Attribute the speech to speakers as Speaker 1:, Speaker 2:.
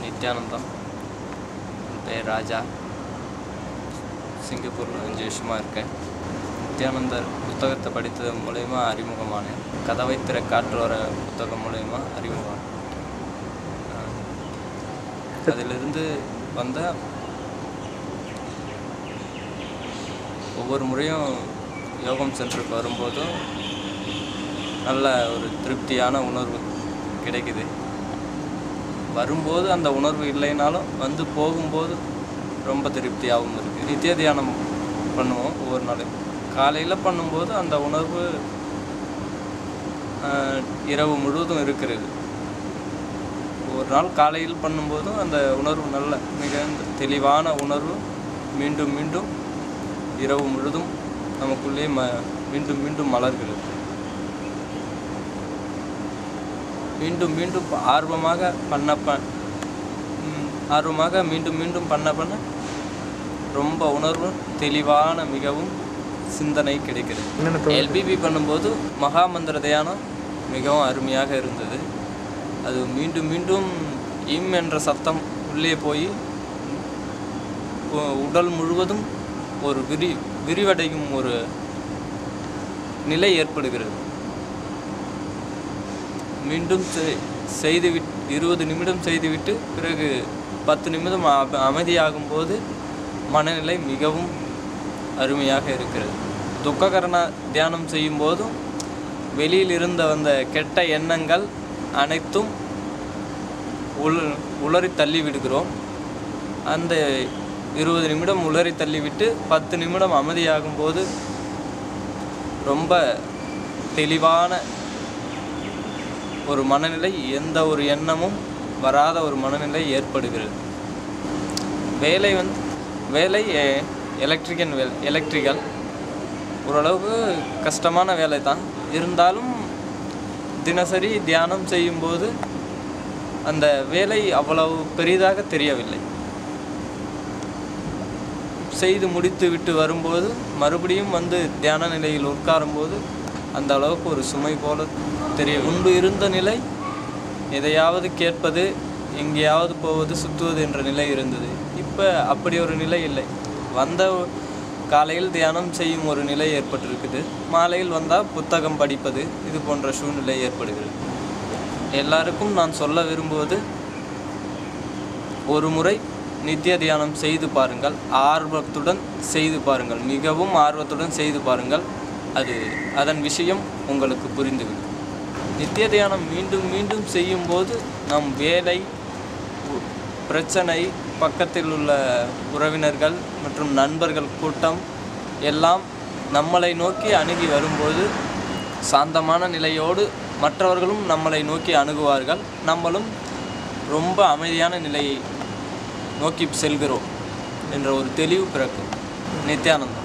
Speaker 1: நித்யானந்தம். என் பேர் ராஜா. சிங்கப்பூரில் 5 வருஷமாக இருக்கேன். நித்யானந்தர் புத்தகத்தை படித்தது மூலயமா அறிமுகமானேன். கதவை திற காற்றோர புத்தகம் மூலயமா அறிமுகம். அதிலிருந்து வந்த ஒவ்வொரு முறையும் யோகம் சென்டருக்கு வரும்போதும் நல்ல ஒரு திருப்தியான உணர்வு கிடைக்குது. வரும்போது அந்த உணர்வு இல்லைனாலும் வந்து போகும்போது ரொம்ப திருப்தியாகவும் இருக்குது. நித்திய தியானம் பண்ணுவோம் ஒவ்வொரு நாளையும். காலையில் பண்ணும்போது அந்த உணர்வு இரவு முழுவதும் இருக்கிறது. ஒரு நாள் காலையில் பண்ணும்போதும் அந்த உணர்வு நல்ல மிக தெளிவான உணர்வு மீண்டும் மீண்டும் இரவு முழுதும் நமக்குள்ளே மீண்டும் மீண்டும் மலர்கிறது. மீண்டும் மீண்டும் ஆர்வமாக மீண்டும் மீண்டும் பண்ண ரொம்ப உணர்வு தெளிவான மிகவும் சிந்தனை கிடைக்கிறது. எல்பிபி பண்ணும்போது மகாமந்திர தியானம் மிகவும் அருமையாக இருந்தது. அது மீண்டும் மீண்டும் இம் என்ற சத்தம் உள்ளே போய் உடல் முழுவதும் ஒரு விரிவடையும் ஒரு நிலை ஏற்படுகிறது. மீண்டும் செய்துவிட்டு 20 நிமிடம் செய்துவிட்டு பிறகு 10 நிமிடம் அமைதியாகும்போது மனநிலை மிகவும் அருமையாக இருக்கிறது. துக்ககரண தியானம் செய்யும் போதும் வெளியில் இருந்த வந்த கெட்ட எண்ணங்கள் அனைத்தும் உளறி தள்ளி விடுகிறோம். அந்த 20 நிமிடம் உளறி தள்ளிவிட்டு 10 நிமிடம் அமைதியாகும்போது ரொம்ப தெளிவான ஒரு மனநிலை, எந்த ஒரு எண்ணமும் வராத ஒரு மனநிலை ஏற்படுகிறது. வேலை எலக்ட்ரிக்கல் ஓரளவுக்கு கஷ்டமான வேலை தான். இருந்தாலும் தினசரி தியானம் செய்யும்போது அந்த வேலை அவ்வளவு பெரிதாக தெரியவில்லை. செய்து முடித்து விட்டு வரும்போது மறுபடியும் வந்து தியான நிலையில் உட்காரும்போது அந்த அளவுக்கு ஒரு சுமை போல தெரியும். முன்பு இருந்த நிலை எதையாவது கேட்பது, எங்கேயாவது போவது, சுற்றுவது என்ற நிலை இருந்தது. இப்போ அப்படி ஒரு நிலை இல்லை. வந்த காலையில் தியானம் செய்யும் ஒரு நிலை ஏற்பட்டிருக்குது. மாலையில் வந்தால் புத்தகம் படிப்பது, இது போன்ற சூழ்நிலை ஏற்படுகிறது. எல்லாருக்கும் நான் சொல்ல விரும்புவது, ஒரு முறை நித்திய தியானம் செய்து பாருங்கள். ஆர்வத்துடன் செய்து பாருங்கள். மிகவும் ஆர்வத்துடன் செய்து பாருங்கள். அதன் விஷயம் உங்களுக்கு புரிந்துவிடும். நித்திய தியானம் மீண்டும் மீண்டும் செய்யும்போது நம் வேலை, பிரச்சனை, பக்கத்தில் உள்ள உறவினர்கள் மற்றும் நண்பர்கள் கூட்டம் எல்லாம் நம்மளை நோக்கி அணுகி வரும்போது சாந்தமான நிலையோடு மற்றவர்களும் நம்மளை நோக்கி அணுகுவார்கள். நம்மளும் ரொம்ப அமைதியான நிலையை நோக்கி செல்கிறோம் என்ற ஒரு தெளிவு பிறக்கும். நித்யானந்தம்.